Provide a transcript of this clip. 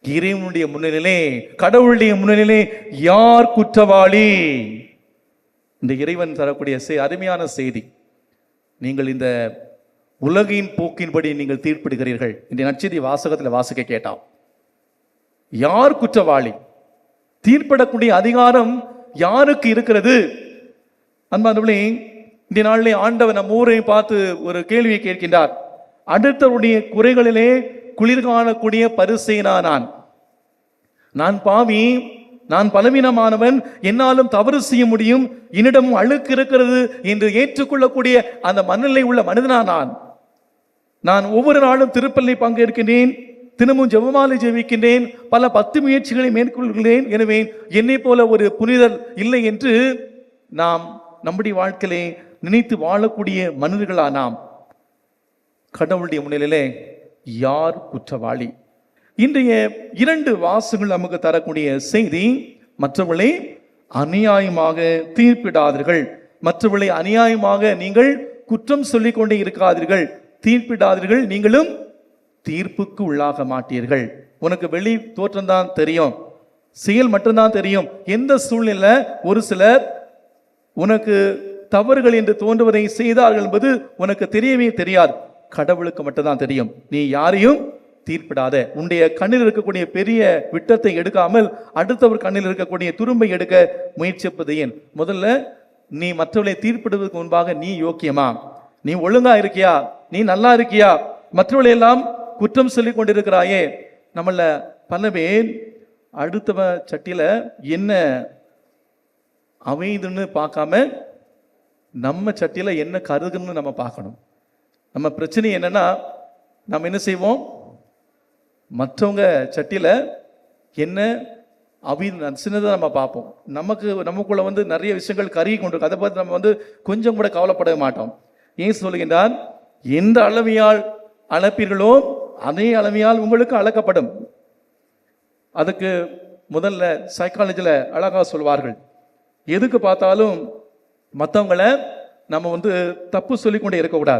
இறைவனுடைய முன்னிலே, கடவுளுடைய முன்னிலே யார் குற்றவாளி? இந்த இறைவன் தரக்கூடிய அருமையான செய்தி. நீங்கள் இந்த உலகின் போக்கின்படி நீங்கள் தீர்ப்பிடுகிறீர்கள். இந்த நற்செய்தி வாசகத்தில் வாசிக்க கேட்டான், யார் குற்றவாளி? தீர்ப்பிடக்கூடிய அதிகாரம் யாருக்கு இருக்கிறது? அன்பானவர்களே, இந்த நாளிலே ஆண்டவர் நம் ஊரை பார்த்து ஒரு கேள்வியை கேட்கின்றார். அடுத்தவருடைய குறைகளிலே குளிர் காணக்கூடிய பரிசேனா நான் பாவி, நான் பலவீனமானவன், என்னாலும் தவறு செய்ய முடியும், என்னிடம் அழுக்கு இருக்கிறது என்று ஏற்றுக்கொள்ளக்கூடிய அந்த மனநிலை உள்ள மனிதனா நான் ஒவ்வொரு நாளும் திருப்பலி பங்கேற்கின்றேன், தினமும் ஜெபமாலை ஜெபிக்கின்றேன், பல 10 முயற்சிகளை மேற்கொள்கிறேன். எனவே என்னை போல ஒரு புனிதர் இல்லை என்று நாம் நம்முடைய வாழ்க்கையிலே நினைத்து வாழக்கூடிய மனிதர்களா நாம் கடவுளுடைய முன்னிலையிலே யார் குற்றவாளி? இன்றைய 2 வாசகங்கள் நமக்கு தரக்கூடிய செய்தி, மற்றவர்களை அநியாயமாக தீர்ப்பிடாதீர்கள். மற்றவர்களை அநியாயமாக நீங்கள் குற்றம் சொல்லிக் கொண்டே இருக்காதீர்கள், தீர்ப்பிடாதீர்கள், நீங்களும் தீர்ப்புக்கு உள்ளாக மாட்டீர்கள். உனக்கு வெளி தோற்றம்தான் தெரியும், செயல் மட்டும்தான் தெரியும். எந்த சூழ்நிலை ஒரு சிலர் உனக்கு தவறுகள் என்று தோன்றுவதை செய்தார்கள் என்பது உனக்கு தெரியவே தெரியாது, கடவுளுக்கு மட்டும்தான் தெரியும். நீ யாரையும் தீர்ப்பிடாத. உன்னுடைய கண்ணில் இருக்கக்கூடிய பெரிய விட்டத்தை எடுக்காமல் அடுத்தவர் கண்ணில் இருக்கக்கூடிய துரும்பை எடுக்க முயற்சிப்பது ஏன்? முதல்ல நீ மற்றவர்களை தீர்ப்பிடுவதற்கு முன்பாக நீ யோக்கியமா, நீ ஒழுங்கா இருக்கியா, நீ நல்லா இருக்கியா? மற்றவர்களை எல்லாம் குற்றம் சொல்லி கொண்டிருக்கிறாயே. நம்மள பல பேர் அடுத்தவ சட்டியில என்ன அமைதுன்னு பார்க்காம நம்ம சட்டியில என்ன கருதுன்னு நம்ம பார்க்கணும். நம்ம பிரச்சனை என்னன்னா, நம்ம என்ன செய்வோம், மற்றவங்க சட்டியில என்ன சின்னதாக நம்ம பார்ப்போம். நமக்குள்ள நிறைய விஷயங்கள் கருகி கொண்டிருக்கும். அதை பார்த்து நம்ம கொஞ்சம் கூட கவலைப்பட மாட்டோம். ஏன் சொல்லுகின்றார், எந்த அளவையால் அளப்பீர்களோ அதே அளவையால் உங்களுக்கு அளக்கப்படும். அதுக்கு முதல்ல சைக்காலஜியில் அழகாக சொல்வார்கள், எதுக்கு பார்த்தாலும் மற்றவங்களை நம்ம தப்பு சொல்லிக்கொண்டே இருக்கக்கூடாது.